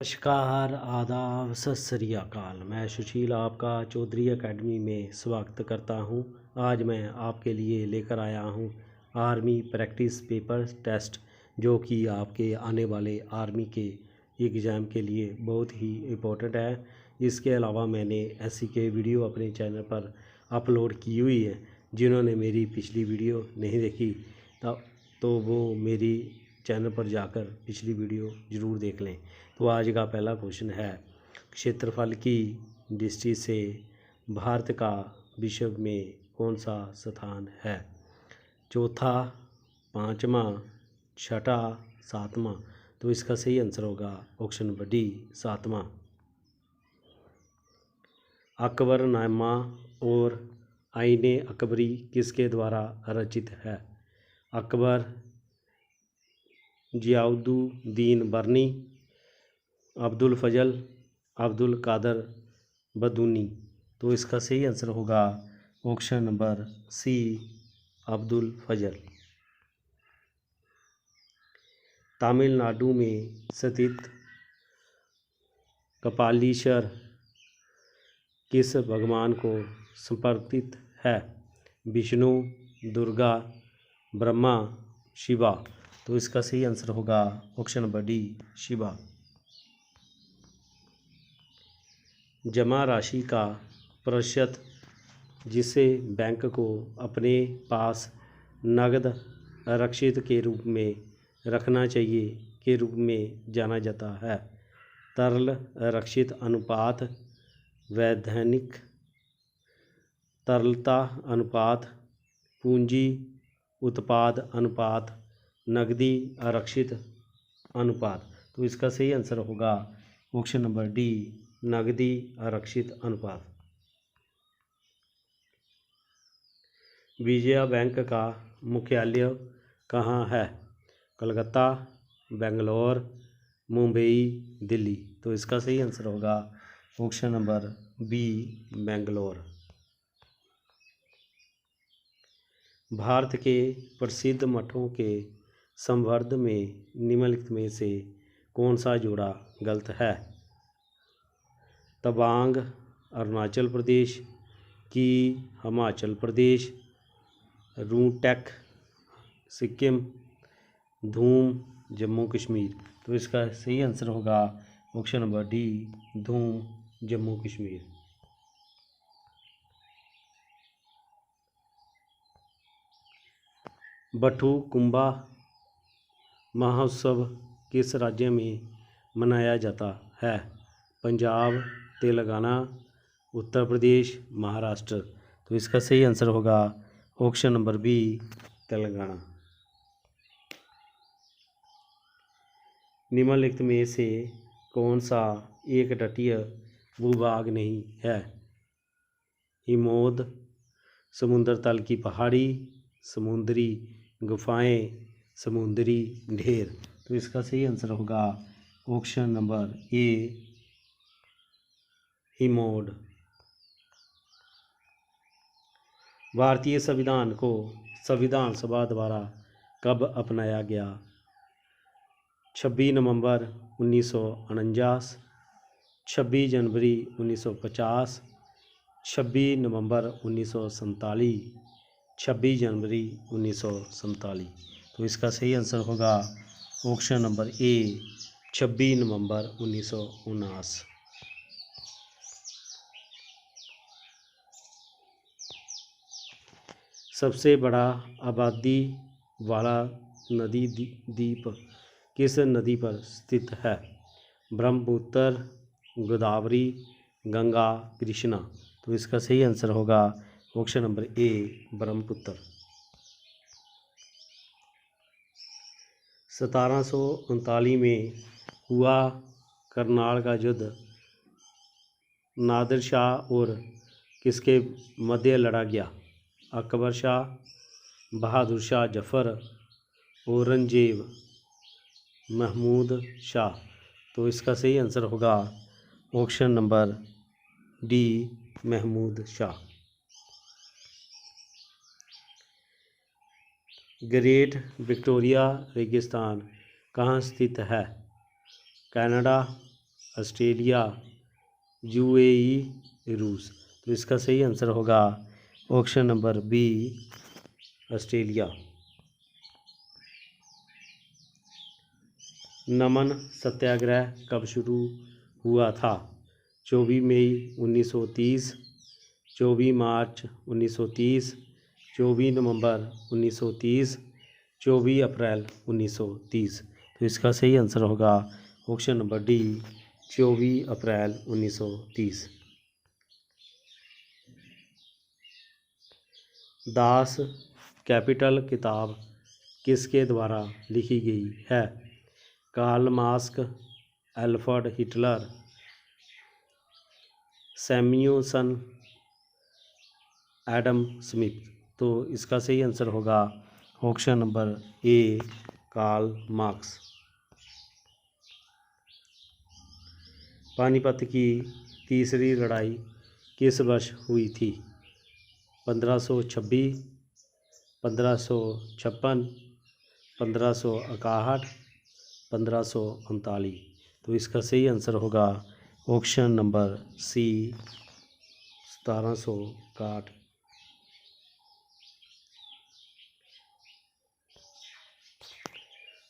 नमस्कार, आदाब, सत श्री अकाल। मैं सुशील आपका चौधरी एकेडमी में स्वागत करता हूं। आज मैं आपके लिए लेकर आया हूं आर्मी प्रैक्टिस पेपर टेस्ट, जो कि आपके आने वाले आर्मी के एग्ज़ाम के लिए बहुत ही इम्पोर्टेंट है। इसके अलावा मैंने ऐसी के वीडियो अपने चैनल पर अपलोड की हुई है। जिन्होंने मेरी पिछली वीडियो नहीं देखी तो वो मेरी चैनल पर जाकर पिछली वीडियो ज़रूर देख लें। तो आज का पहला क्वेश्चन है, क्षेत्रफल की दृष्टि से भारत का विश्व में कौन सा स्थान है? चौथा, पाँचवा, छठा, सातवां। तो इसका सही आंसर होगा ऑप्शन नंबर डी, सातवां। अकबरनामा और आईने अकबरी किसके द्वारा रचित है? अकबर, जियाउद्दीन बर्नी, अब्दुल फजल, अब्दुल कादर बदूनी। तो इसका सही आंसर होगा ऑप्शन नंबर सी, अब्दुल फजल। तमिलनाडु में स्थित कपालीश्वर किस भगवान को समर्पित है? विष्णु, दुर्गा, ब्रह्मा, शिवा। तो इसका सही आंसर होगा ऑप्शन नंबर डी, शिवा। जमा राशि का प्रतिशत जिसे बैंक को अपने पास नकद आरक्षित के रूप में रखना चाहिए के रूप में जाना जाता है। तरल आरक्षित अनुपात, वैधानिक तरलता अनुपात, पूंजी उत्पाद अनुपात, नकदी आरक्षित अनुपात। तो इसका सही आंसर होगा ऑप्शन नंबर डी, नकदी आरक्षित अनुपात। विजया बैंक का मुख्यालय कहाँ है? कलकत्ता, बेंगलोर, मुंबई, दिल्ली। तो इसका सही आंसर होगा option number B, Bangalore. Bharat के प्रसिद्ध मठों के संवर्ध में निम्नलिखित में से कौन सा जोड़ा गलत है? तवांग अरुणाचल प्रदेश, की हिमाचल प्रदेश, रूटेक सिक्किम, धूम जम्मू कश्मीर। तो इसका सही आंसर होगा ऑप्शन नंबर डी, धूम जम्मू कश्मीर। बथुकुंबा महोत्सव किस राज्य में मनाया जाता है? पंजाब, तेलंगाना, उत्तर प्रदेश, महाराष्ट्र। तो इसका सही आंसर होगा ऑप्शन नंबर बी, तेलंगाना। निम्नलिखित में से कौन सा एक तटीय भूभाग नहीं है? हिमोद, समुद्र तल की पहाड़ी, समुद्री गुफाएं, समुद्री ढेर। तो इसका सही आंसर होगा ऑप्शन नंबर ए, हिमोड। भारतीय संविधान को संविधान सभा द्वारा कब अपनाया गया? 26 नवंबर 1949, 26 जनवरी 1950, 26 नवंबर 1947, 26 जनवरी 1947। तो इसका सही आंसर होगा ऑप्शन नंबर ए, 26 नवंबर 1949। सबसे बड़ा आबादी वाला नदी द्वीप किस नदी पर स्थित है? ब्रह्मपुत्र, गोदावरी, गंगा, कृष्णा। तो इसका सही आंसर होगा ऑप्शन नंबर ए, ब्रह्मपुत्र। 1739 में हुआ करनाल का युद्ध नादिर शाह और किसके मध्य लड़ा गया? अकबर शाह, बहादुर शाह जफ़र, औरंगजेब, महमूद शाह। तो इसका सही आंसर होगा option number D, Mahmud Shah. Great Victoria रेगिस्तान कहाँ स्थित है? कनाडा, ऑस्ट्रेलिया, यूएई, रूस। तो इसका सही आंसर होगा ऑप्शन नंबर बी, ऑस्ट्रेलिया। नमन सत्याग्रह कब शुरू हुआ था? 24 मई 1930, 24 मार्च 1930, 24 नवंबर 1930, 24 अप्रैल 1930। तो इसका सही आंसर होगा option number D, 24 April 1930। Das Kapital किताब किसके द्वारा लिखी गई है? Karl Marx, Alfred Hitler, Samuel Adam Smith. तो इसका सही आंसर होगा option number A, Karl Marx. Panipat की तीसरी लड़ाई किस वर्ष हुई थी? 1526, 1556, 1561, 1539। तो इसका सही आंसर होगा ऑप्शन नंबर सी, 1761।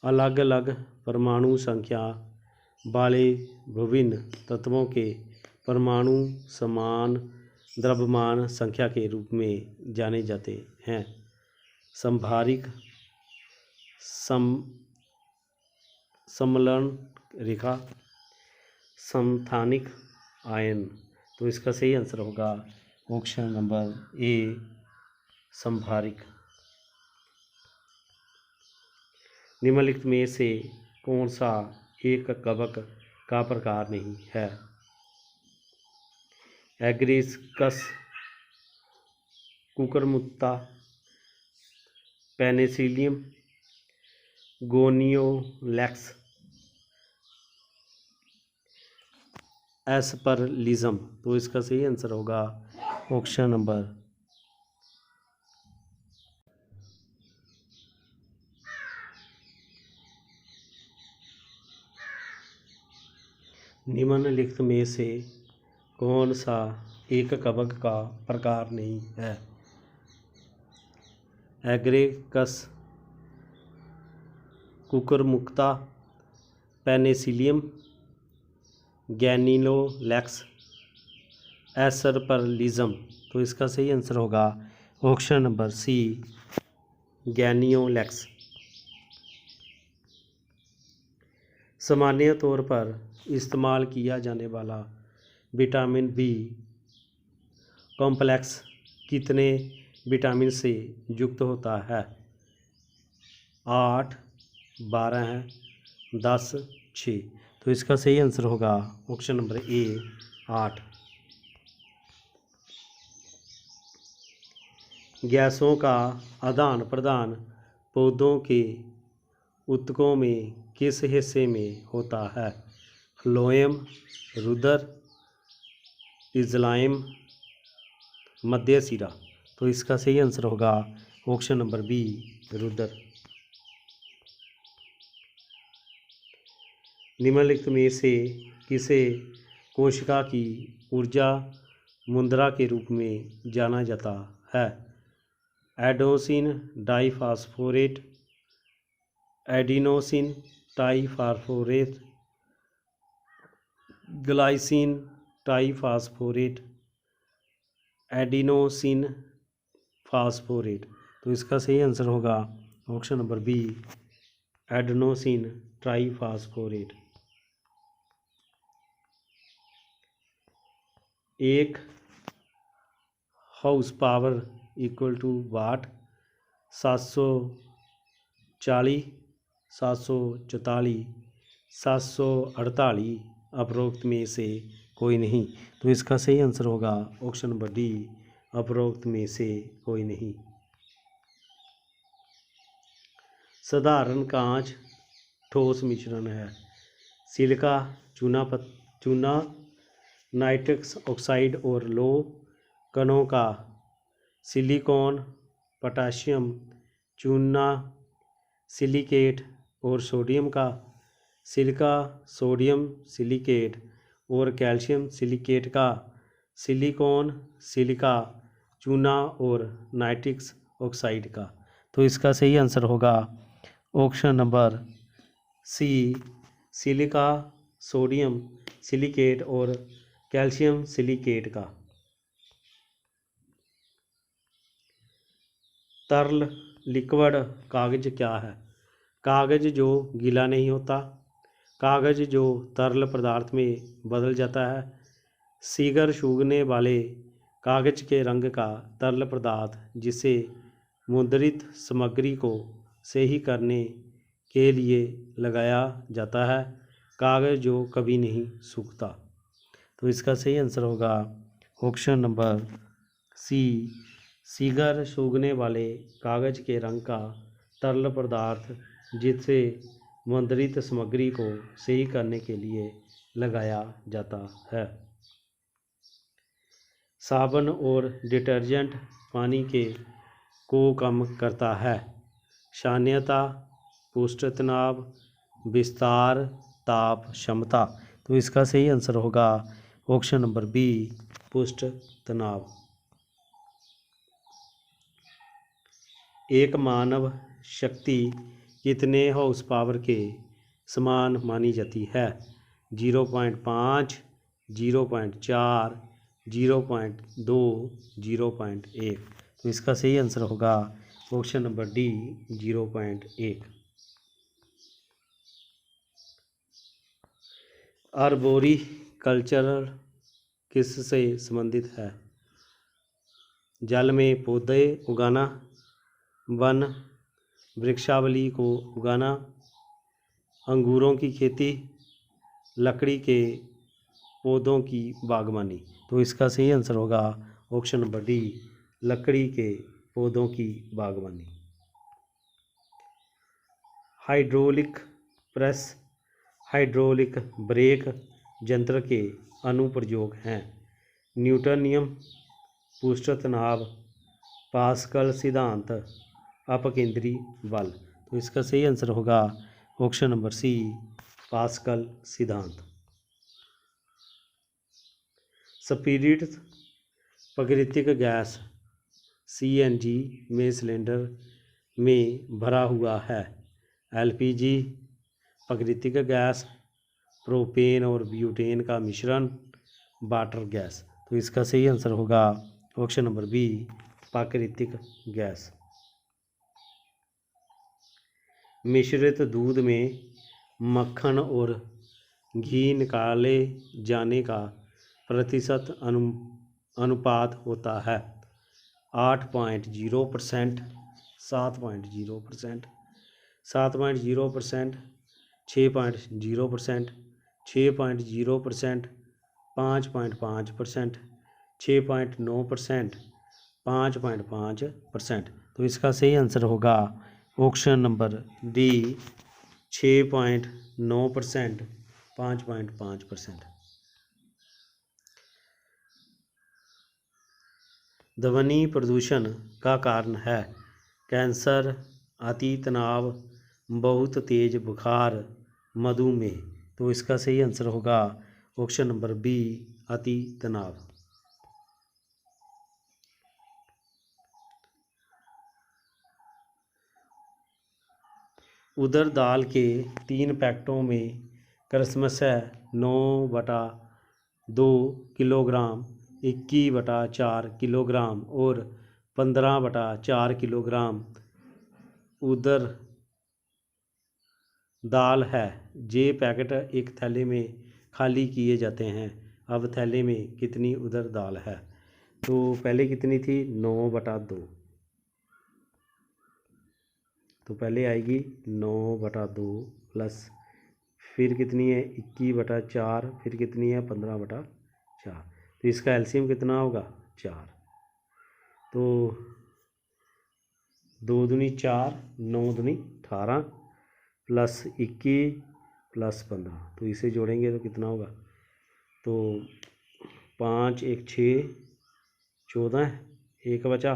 अलग अलग परमाणु संख्या वाले विभिन्न तत्वों के परमाणु समान द्रव्यमान संख्या के रूप में जाने जाते हैं। संभारिक, सम्मेलन रेखा, समस्थानिक आयन। तो इसका सही आंसर होगा ऑप्शन नंबर ए, संभारिक। निम्नलिखित में से कौन सा एक कवक का प्रकार नहीं है? एग्रिस्कस, कुकुरमुत्ता, पेनिसिलियम, गोनियोलैक्स, एस्परलिज्म। तो इसका सही आंसर होगा ऑप्शन नंबर निम्नलिखित में से कौन सा एक कवक का प्रकार नहीं है? एग्रिस्कस, कुकुरमुत्ता, पेनिसिलियम, गैनियोलैक्स, एस्परलिज्म। तो इसका सही आंसर होगा ऑप्शन नंबर सी, गैनियोलैक्स। सामान्य तौर पर इस्तेमाल किया जाने वाला विटामिन बी कॉम्प्लेक्स कितने विटामिन से युक्त होता है? 8, 12, 10, 6। तो इसका सही आंसर होगा ऑप्शन नंबर ए, 8। गैसों का आदान प्रदान पौधों के ऊतकों में किस हिस्से में होता है? फ्लोएम, रुदर, इज़ाइलम, मध्य सिरा। तो इसका सही आंसर होगा ऑप्शन नंबर बी, रुदर। निम्नलिखित में से किसे कोशिका की ऊर्जा मुद्रा के रूप में जाना जाता है? Adenosine diphosphate, adenosine triphosphate, glycine triphosphate, adenosine phosphorate. तो इसका सही आंसर होगा option number B, adenosine triphosphate. एक horse power equal to watt? 740, 744, 748, उपरोक्त में से कोई नहीं। तो इसका सही आंसर होगा ऑप्शन नंबर डी, उपरोक्त में से कोई नहीं। साधारण कांच ठोस मिश्रण है। सिलिका, चूना, नाइट्रस ऑक्साइड और लो कणों का, सिलिकॉन, पोटाशियम, चूना, सिलिकेट और सोडियम का, सिलिका, सोडियम सिलिकेट, और कैल्शियम सिलिकेट का सिलिकॉन, सिलिका, चूना और नाइट्रिक ऑक्साइड का। तो इसका सही आंसर होगा option number C, silica, sodium silicate और कैल्शियम सिलिकेट का। तरल लिक्विड कागज़ क्या है? कागज़ जो गीला नहीं होता, कागज़ जो तरल पदार्थ में बदल जाता है, सीगर सूखने वाले कागज़ के रंग का तरल पदार्थ जिसे मुद्रित सामग्री को सही करने के लिए लगाया जाता है, कागज़ जो कभी नहीं सूखता। तो इसका सही आंसर होगा ऑप्शन नंबर सी, सीगर सूखने वाले कागज़ के रंग का तरल पदार्थ जिसे मुद्रित सामग्री को सही करने के लिए लगाया जाता है। साबुन और डिटर्जेंट पानी को कम करता है। सान्यता, पुष्ट तनाव, विस्तार, ताप क्षमता। तो इसका सही आंसर होगा ऑप्शन नंबर बी, पुष्ट तनाव। एक मानव शक्ति कितने हाउस पावर के समान मानी जाती है? 0.5, 0.4, 0.2, 0.1। तो इसका सही आंसर होगा ऑप्शन नंबर डी, 0.1। आर्बोरी कल्चर किससे संबंधित है? जल में पौधे उगाना, वन वृक्षावली को उगाना, अंगूरों की खेती, लकड़ी के पौधों की बागवानी। तो इसका सही आंसर होगा ऑप्शन नंबर डी, लकड़ी के पौधों की बागवानी। हाइड्रोलिक प्रेस, हाइड्रोलिक ब्रेक यंत्र के अनुप्रयोग हैं। न्यूटनियम, पुष्ट तनाव, पास्कल सिद्धांत, अपकेंद्री बल। तो इसका सही आंसर होगा ऑप्शन नंबर सी, पास्कल सिद्धांत। स्पिरिट प्राकृतिक गैस सीएनजी में सिलेंडर में भरा हुआ है। एलपीजी, प्राकृतिक गैस, प्रोपेन और ब्यूटेन का मिश्रण, वाटर गैस। तो इसका सही आंसर होगा ऑप्शन नंबर बी, प्राकृतिक गैस। मिश्रित दूध में मक्खन और घी निकाले जाने का प्रतिशत अनुपात होता है 8.0%, 7.0%, 7.0%, 6.0%, 6.0%, 5.5%, 6.9%, 5.5%। तो इसका सही आंसर होगा ऑप्शन नंबर डी, 6.9%, 5.5%। ध्वनि प्रदूषण का कारण है कैंसर, अति तनाव, बहुत तेज बुखार, मधुमेह। तो इसका सही आंसर होगा ऑप्शन नंबर बी, अति तनाव। उड़द दाल के 3 पैकेटों में क्रमशः 9/2 किलोग्राम, 21/4 किलोग्राम और 15/4 किलोग्राम उड़द दाल है। ये पैकेट एक थैले में खाली किए जाते हैं। अब थैले में कितनी उड़द दाल है? तो पहले कितनी थी? 9/2। तो पहले आएगी 9/2 प्लस फिर कितनी है 21/4, फिर कितनी है 15/4। तो इसका एलसीएम कितना होगा? 4। तो 2 दूनी 4, 9 दूनी 18 प्लस 21 प्लस 15। तो इसे जोड़ेंगे तो कितना होगा? तो 5 1 6 14, 1 बचा,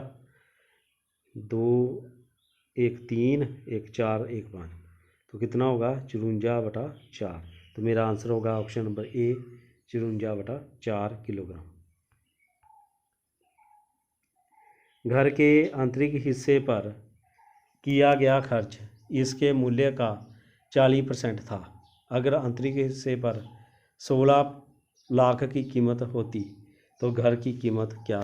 2 1 3, 1 4, 1 5। तो कितना होगा? 54/4। तो मेरा आंसर होगा ऑप्शन नंबर ए, 54/4 किलोग्राम। घर के आंतरिक हिस्से पर किया गया खर्च इसके मूल्य का 40% था। अगर आंतरिक हिस्से पर 16 लाख की कीमत होती तो घर की कीमत क्या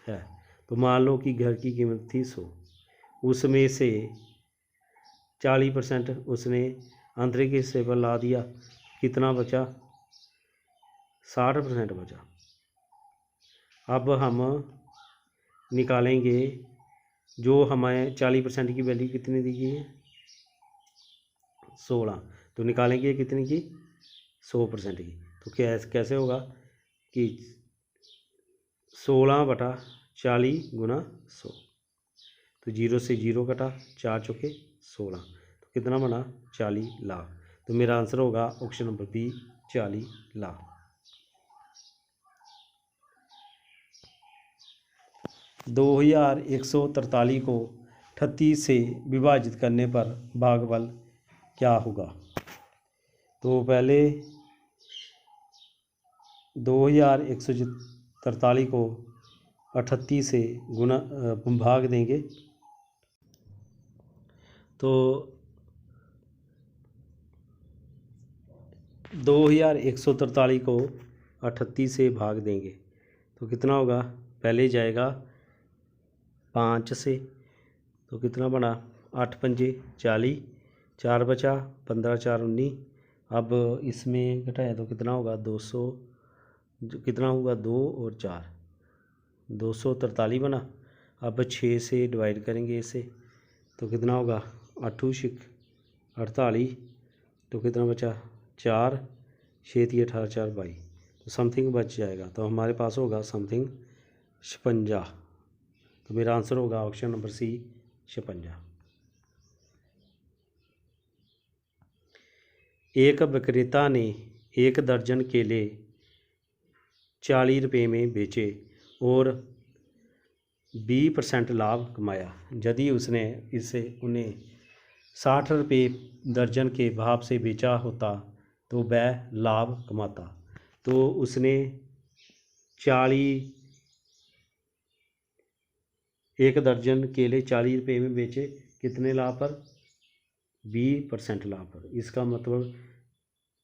है। तो मान लो कि घर की कीमत थी 100, उसमें से 40% उसने आंतरिक हिस्से पर ला दिया, कितना बचा, 60% बचा। अब हम निकालेंगे जो हमें 40% की वैल्यू कितनी दी गई है, 16, तो निकालेंगे कितनी की, 100% की। तो कैसे होगा कि 16/40 गुना 100, तो 0 से 0 कटा, 4 चौके 16, तो कितना बना, 40 लाख। तो मेरा आंसर होगा ऑप्शन नंबर बी, 40 लाख। 2143 को 38 से विभाजित करने पर भागफल क्या होगा। तो पहले 2143 को 38 से गुना भाग देंगे, तो 2143 को 38 से भाग देंगे तो कितना होगा, पहले जाएगा 5 से, तो कितना बना, 8 पंजे 40, 4 बचा, 15 4 19। अब इसमें घटाया तो कितना होगा, 200, कितना होगा, 2 और 4, 243 बना। अब 6 से डिवाइड करेंगे इसे, तो कितना होगा, 8 6 48, तो कितना बचा, 4 6 3 18 4 22, तो समथिंग बच जाएगा। तो हमारे पास होगा समथिंग 56। तो मेरा आंसर होगा ऑप्शन नंबर सी, 56। एक विक्रेता ने 1 दर्जन केले 40 रुपये में बेचे और 20% लाभ कमाया। यदि उसने इसे उन्हें 60 रुपये दर्जन के भाव से बेचा होता तो वह लाभ कमाता। तो उसने 1 दर्जन केले 40 रुपये में बेचे, कितने लाभ पर, 20% लाभ पर। इसका मतलब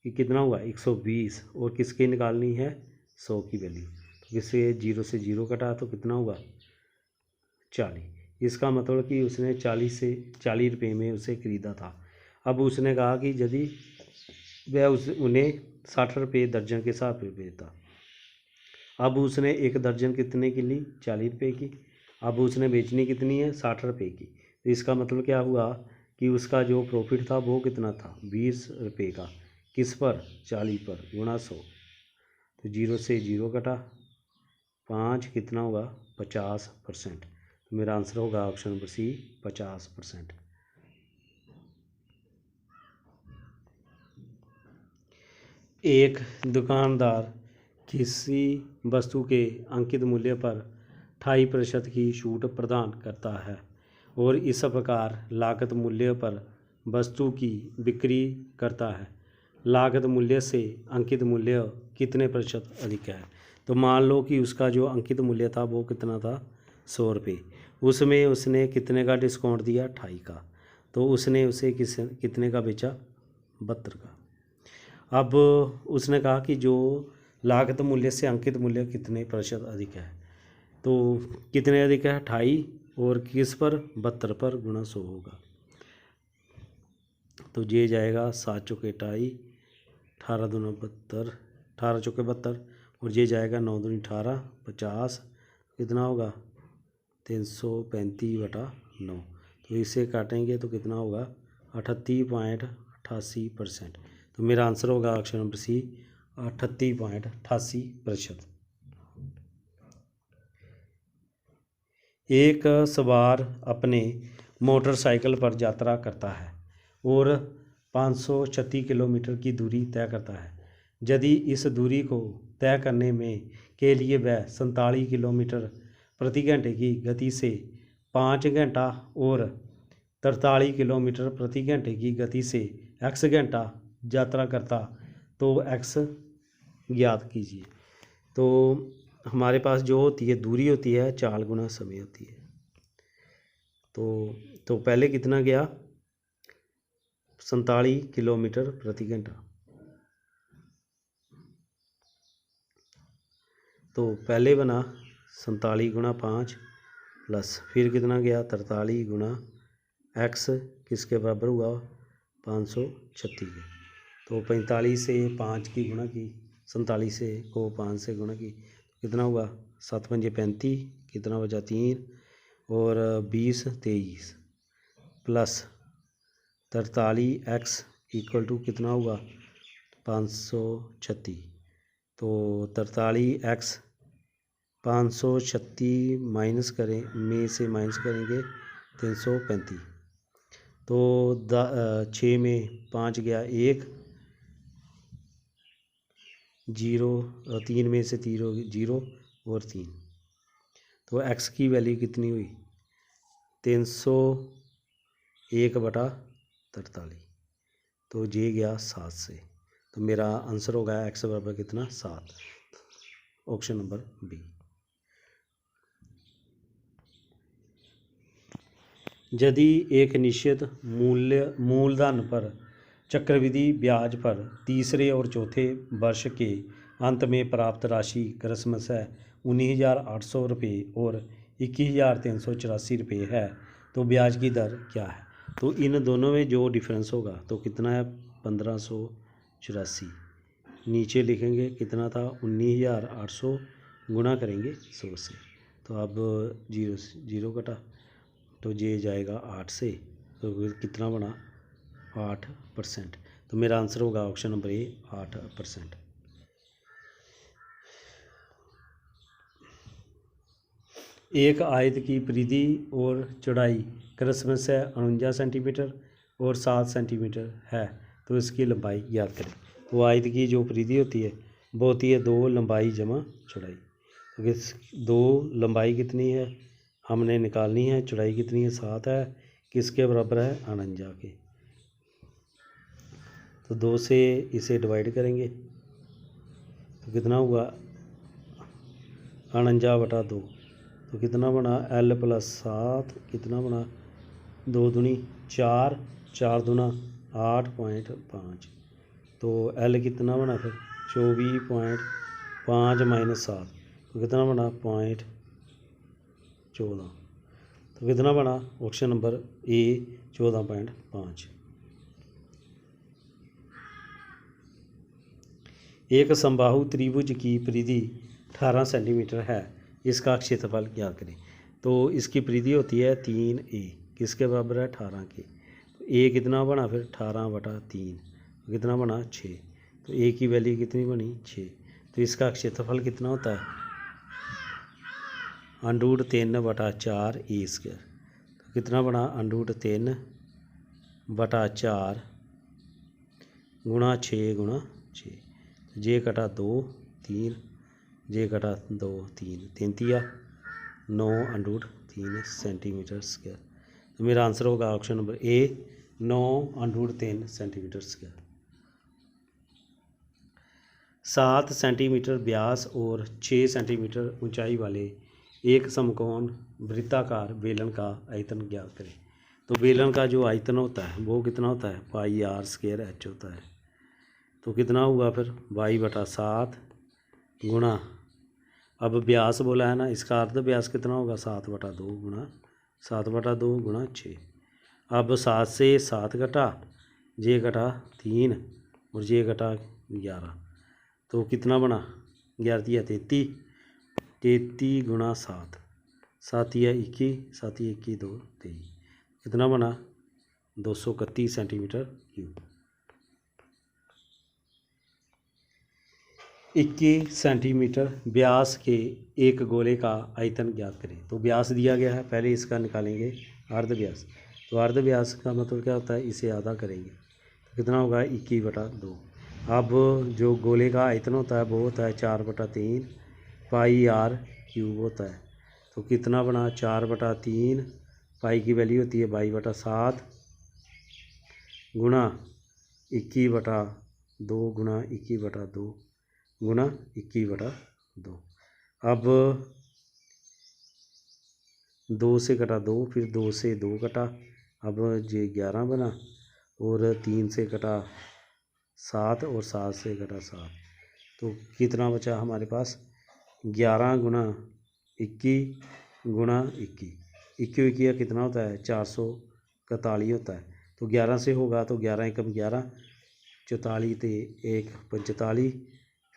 कि कितना हुआ, 120, और किसकी निकालनी है, 100 की वैल्यू। तो किससे 0 से 0 कटा तो कितना हुआ, 40। इसका मतलब कि उसने 40 रुपये में उसे ख़रीदा था। अब उसने कहा कि यदि वह उन्हें 60 रुपये दर्जन के हिसाब से बेचता, अब उसने 1 दर्जन कितने की ली, 40 रुपये की। अब उसने बेचनी कितनी है, 60 रुपये की। तो इसका मतलब क्या हुआ कि उसका जो प्रॉफिट था वो कितना था, 20 रुपये का, किस पर, 40 पर, गुणा 100। तो 0 से 0 कटा, 5, कितना होगा, 50%। तो मेरा आंसर होगा ऑप्शन नंबर सी, 50%। एक दुकानदार किसी वस्तु के अंकित मूल्य पर 28% की छूट प्रदान करता है और इस प्रकार लागत मूल्य पर वस्तु की बिक्री करता है। लागत मूल्य से अंकित मूल्य कितने प्रतिशत अधिक है। तो मान लो कि उसका जो अंकित मूल्य था वो कितना था, 100 रुपये, उसमें उसने कितने का डिस्काउंट दिया, 28 का। तो उसने उसे कितने का बेचा, 72 का। अब उसने कहा कि जो लागत मूल्य से अंकित मूल्य कितने प्रतिशत अधिक है। तो कितने अधिक है, 28, और किस पर, 72 पर, गुणा 100 होगा। तो ये जाएगा 7 चौके 28, 18 दूना 72, 18 चौके 72, और ये जाएगा 9 दूनी 18, 50, कितना होगा, 335/9। तो इसे काटेंगे तो कितना होगा, 38.88%। तो मेरा आंसर होगा ऑप्शन नंबर सी, 38.88%। एक सवार अपने मोटरसाइकिल पर यात्रा करता है और 536 किलोमीटर की दूरी तय करता है। यदि इस दूरी को तय करने में के लिए वह 47 किलोमीटर प्रति घंटे की गति से 5 घंटा और 43 किलोमीटर प्रति घंटे की गति से x घंटा यात्रा करता तो x ज्ञात कीजिए। तो हमारे पास जो होती है दूरी होती है चाल गुना समय होती है। तो पहले कितना गया 47 किलोमीटर प्रति घंटा। तो पहले बना 47 गुणा 5 प्लस फिर कितना गया 43 गुणा x किसके बराबर हुआ 536 के। तो 45 से 5 की गुणा की 47 से को 5 से गुणा की कितना हुआ 7 पंजे 35 कितना बचा 3 और 20 23 प्लस 43x इक्वल टू कितना हुआ 536। तो 43x 536 माइनस करें में से माइनस करेंगे 335। तो 6 में 5 गया 1 0 3 में से 0 और 3। तो x की वैल्यू कितनी हुई 301/43। तो जे गया 7 से। तो मेरा आंसर होगा x बराबर कितना 7। Option number B. यदि एक निश्चित मूलधन पर चक्रवृद्धि ब्याज पर तीसरे और चौथे वर्ष के अंत में प्राप्त राशि क्रमशः 19,800 रुपये और 21,384 रुपये है तो ब्याज की दर क्या है। तो इन दोनों में जो डिफरेंस होगा तो कितना है 1584। नीचे लिखेंगे कितना था 19,800 गुणा करेंगे 100 से। तो अब 0 कटा तो ये जाएगा 8 से। तो फिर कितना बना 8%। तो मेरा आंसर होगा ऑप्शन नंबर ए 8%। एक आयत की परिधि और चौड़ाई क्रमशः 49 सेंटीमीटर और 7 सेंटीमीटर है तो इसकी लंबाई याद करें। वो आयत की जो परिधि होती है वो होती है 2 लंबाई जमा चौड़ाई। तो 2 लंबाई कितनी है हमने निकालनी है, चौड़ाई कितनी है 7 है, किसके बराबर है 49 के। तो 2 से इसे डिवाइड करेंगे तो कितना हुआ 49/2। तो कितना बना L + 7 कितना बना 2 दूनी 4 4 दूना 8.5। तो L कितना बना फिर 24.5 - 7 तो कितना बना 0.14। तो कितना बना ऑप्शन नंबर ए 14.5। एक समबाहु त्रिभुज की परिधि 18 सेंटीमीटर है, इसका क्षेत्रफल ज्ञात करें। तो इसकी परिधि होती है 3a किसके बराबर है 18 के। तो a कितना बना फिर 18/3 तो कितना बना 6। तो a की वैल्यू कितनी बनी 6। तो इसका क्षेत्रफल कितना होता है √3/4a²। तो कितना बना √3/4 गुणा 6 गुणा 6। जे कटा 2 3 जे कटा 2 3 33 9 √3 सेंटीमीटर²। तो मेरा आंसर होगा ऑप्शन नंबर ए 9 √3 सेंटीमीटर²। 7 सेंटीमीटर व्यास और 6 सेंटीमीटर ऊंचाई वाले एक समकोण वृत्ताकार बेलन का आयतन ज्ञात करें। तो बेलन का जो आयतन होता है वो कितना होता है πr² होता है। तो कितना हुआ फिर y/7 गुणा अब व्यास बोला है ना, इसका अर्ध व्यास कितना होगा 7/2 गुणा 7/2 गुणा 6। अब 7 से 7 घटा जे घटा 3 और जे घटा 11। तो कितना बना 11 या 33 गुणा 7 7 या 21 7 या 21 2 23 कितना बना 231 सेंटीमीटर क्यूब। 21 सेंटीमीटर व्यास के एक गोले का आयतन ज्ञात करें। तो व्यास दिया गया है, पहले इसका निकालेंगे अर्ध व्यास। तो अर्ध व्यास का मतलब क्या होता है, इसे आधा करेंगे तो कितना होगा 21/2। अब जो गोले का आयतन होता है वो होता है 4/3 πr³ होता है। तो कितना बना 4/3 पाई की वैल्यू होती है 22/7 गुणा 21/2 गुणा 21/2 गुना 21/2। अब 2 से कटा 2, फिर 2 से 2 कटा, अब ये 11 बना, और 3 से कटा 7 और 7 से कटा 7, तो कितना बचा हमारे पास 11 गुना 21 गुना 21, 21 कितना होता है 441 होता है। तो 11 से होगा तो 11 एकम 11, 44 ते 1 45,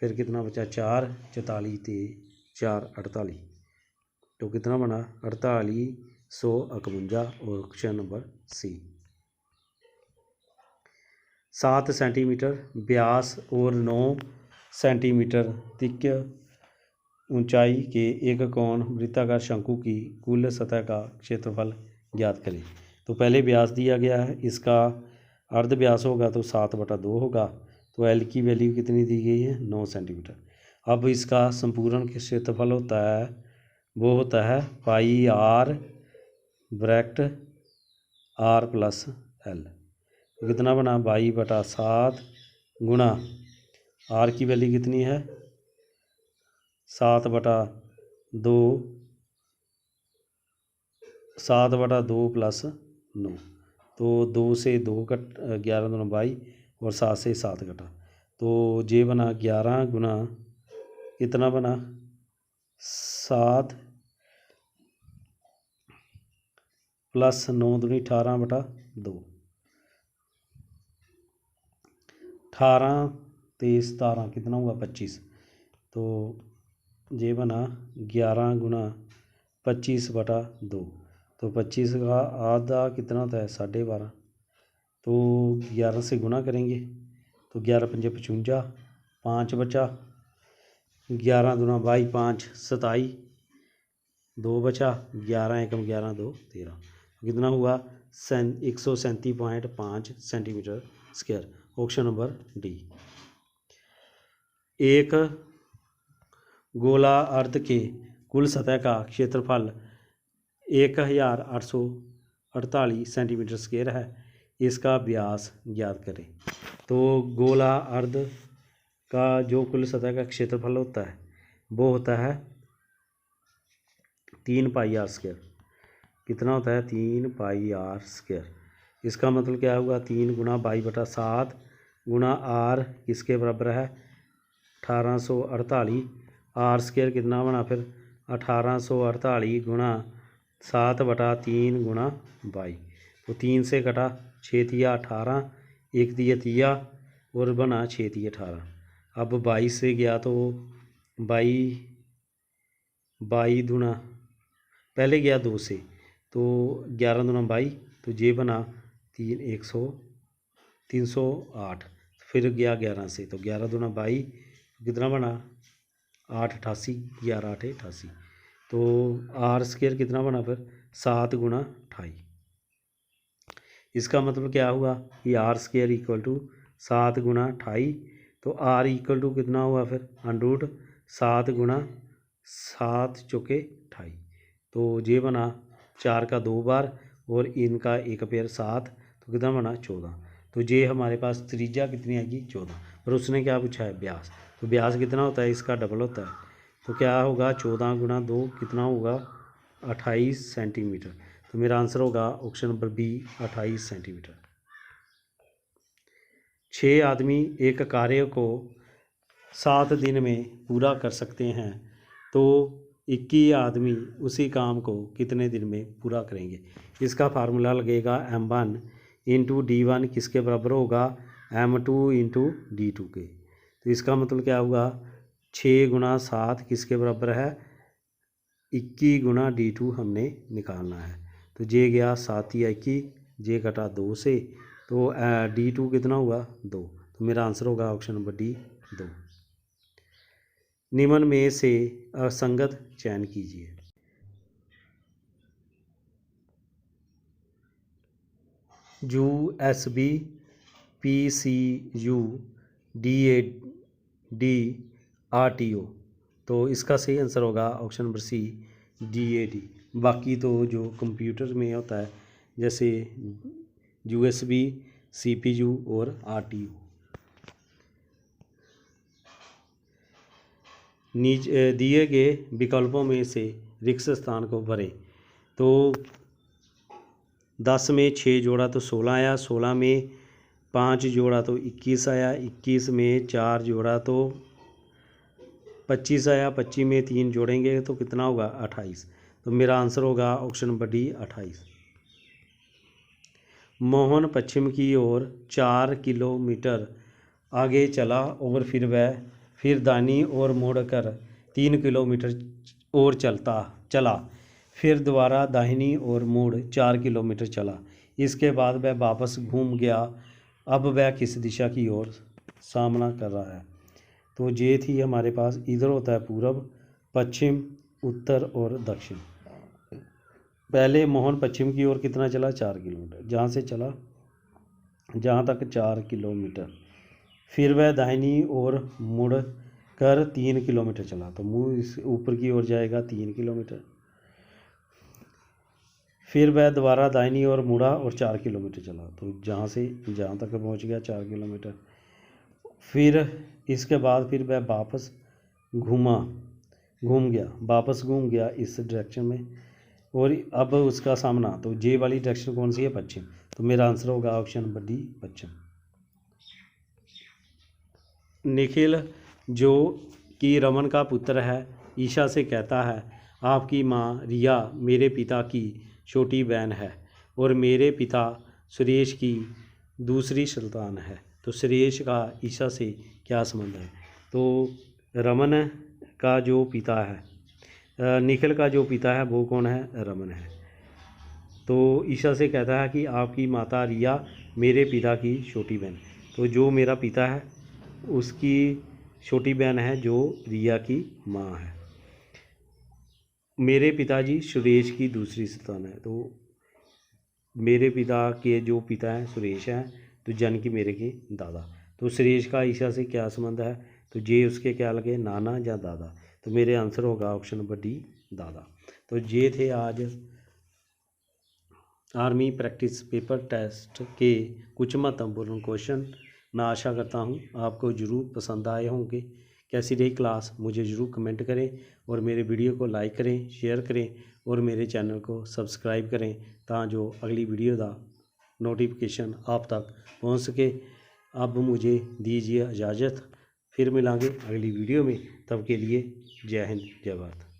फिर कितना बचा 4, 44 ते 4 48, तो कितना बना 4851, और ऑप्शन नंबर सी। 7 सेंटीमीटर व्यास और 9 सेंटीमीटर तिक्य ऊंचाई के एक कोण वृत्ताकार शंकु की कुल सतह का क्षेत्रफल ज्ञात करें। तो पहले व्यास दिया गया है, इसका अर्ध व्यास होगा तो 7/2 होगा, तो एल की वैल्यू कितनी दी गई है 9 सेंटीमीटर। अब इसका संपूर्ण क्षेत्रफल होता है, वो होता है pi r bracket r plus l, कितना बना 22/7 गुणा आर की वैल्यू कितनी है 7/2, 7/2 प्लस 9, तो 2 से 2 कट 11 दूना 22, और 7 से 7 कटा, तो ये बना 11 गुना कितना बना 7 प्लस 9 दूनी 18/2, 18 ते 17 कितना हुआ 25, तो ये बना 11 गुना 25/2, तो 25 का आधा कितना होता है 12.5, तो 11 से गुना करेंगे तो 11 पंजे 55, 5 बचा, 11 दूना 22, 5 27, 2 बचा, 11 एकम 11 2 13, कितना हुआ 137.5 centimetre square, option number D. एक गोला अर्ध के कुल सतह का क्षेत्रफल 1848 सेंटीमीटर स्क्वायर है, इसका व्यास ज्ञात करें। तो गोला अर्ध का जो कुल सतह का क्षेत्रफल होता है वो होता है 3 पाई आर स्क्वायर, कितना होता है 3 पाई आर स्क्वायर। इसका मतलब क्या हुआ 3 गुना 22/7 गुना आर किसके बराबर है 1848, आर स्क्वायर कितना बना फिर 1848 गुना 7/3 गुना 22, तो 3 से कटा 6 तिया 18, 1 तिया 30, और बना 6 तिया 18। अब 22 से गया तो 22 दूना पहले गया 2 से, तो 11 दूना 22, तो ये बना 308, फिर गया 11 से, तो 11 दूना 22, कितना बना 888, 11 8 88, तो आर स्क्वायर कितना बना फिर 7 गुना 28। इसका मतलब क्या हुआ कि आर स्क्वायर इक्वल टू 7 गुना 28, तो आर इक्वल टू कितना हुआ फिर अंडरूट 7 गुना 7 चौके 28, तो ये बना 4 का 2 बार और इनका एक पेयर 7, तो कितना बना 14, तो ये हमारे पास त्रिज्या कितनी आएगी 14, और उसने क्या पूछा है व्यास, तो व्यास कितना होता है इसका डबल होता है, तो क्या होगा 14 गुना 2 कितना होगा 28 सेंटीमीटर, तो मेरा आंसर होगा ऑप्शन नंबर बी 28 सेंटीमीटर। 6 आदमी एक कार्य को 7 दिन में पूरा कर सकते हैं, तो 21 आदमी उसी काम को कितने दिन में पूरा करेंगे। इसका फार्मूला लगेगा M1 इंटू D1 किसके बराबर होगा M2 इंटू D2 के, तो इसका मतलब क्या हुआ 6 गुना 7 किसके बराबर है 21 गुना D2 हमने निकालना है, तो जे गया 7 या 21, जे कटा 2 से, तो D2 कितना हुआ 2, तो मेरा आंसर होगा ऑप्शन नंबर डी 2। निम्न में से असंगत चयन कीजिए। USB PCU DAD RTO, तो इसका सही आंसर होगा ऑप्शन नंबर सी DAD। बाकी तो जो कंप्यूटर में होता है जैसे USB CPU और RTO। नीचे दिए गए विकल्पों में से रिक्त स्थान को भरें। तो 10 में 6 जोड़ा तो 16 आया, 16 में 5 जोड़ा तो 21 आया, 21 में 4 जोड़ा तो 25 आया, 25 में 3 जोड़ेंगे तो कितना होगा 28। तो मेरा आंसर होगा ऑप्शन नंबर डी 28। मोहन पश्चिम की ओर 4 किलोमीटर आगे चला और फिर दाहिनी ओर मुड़कर 3 किलोमीटर और चला, फिर दोबारा दाहिनी ओर मुड़ 4 किलोमीटर चला। इसके बाद वह वापस घूम गया। अब वह किस दिशा की ओर सामना कर रहा है? तो ये थी हमारे पास, इधर होता है पूरब, पश्चिम, उत्तर और दक्षिण। पहले मोहन पश्चिम की ओर कितना चला 4 किलोमीटर, जहाँ से चला जहाँ तक 4 किलोमीटर। फिर वह दाहिनी ओर मुड़ कर 3 किलोमीटर चला, तो मुँह इस ऊपर की ओर जाएगा 3 किलोमीटर। फिर वह दोबारा दाहिनी ओर मुड़ा और 4 किलोमीटर चला, तो जहाँ से जहाँ तक पहुँच गया 4 किलोमीटर। फिर इसके बाद फिर वह वापस घूम गया इस डायरेक्शन में, और अब उसका सामना, तो जे वाली डायरेक्शन कौन सी है? पश्चिम। तो मेरा आंसर होगा ऑप्शन नंबर डी पश्चिम। निखिल जो कि रमन का पुत्र है, ईशा से कहता है, आपकी माँ रिया मेरे पिता की छोटी बहन है और मेरे पिता सुरेश की दूसरी संतान है। तो सुरेश का ईशा से क्या संबंध है? तो रमन का जो पिता है, निखिल का जो पिता है वो कौन है? रमन है। तो ईशा से कहता है कि आपकी माता रिया मेरे पिता की छोटी बहन। तो जो मेरा पिता है उसकी छोटी बहन है जो रिया की माँ है। मेरे पिताजी सुरेश की दूसरी संतान है। तो मेरे पिता के जो पिता हैं सुरेश हैं, तो जन की मेरे के दादा। तो सुरेश का ईशा से क्या संबंध है? तो जे उसके क्या लगे, नाना या दादा। तो मेरे आंसर होगा ऑप्शन नंबर डी दादा। तो ये थे आज आर्मी प्रैक्टिस पेपर टेस्ट के कुछ महत्वपूर्ण क्वेश्चन। मैं आशा करता हूँ आपको ज़रूर पसंद आए होंगे। कैसी रही क्लास मुझे ज़रूर कमेंट करें, और मेरे वीडियो को लाइक करें, शेयर करें, और मेरे चैनल को सब्सक्राइब करें, ताकि जो अगली वीडियो का नोटिफिकेशन आप तक पहुँच सके। अब मुझे दीजिए इजाज़त, फिर मिलांगे अगली वीडियो में। तब के लिए जय हिंद, जय भारत।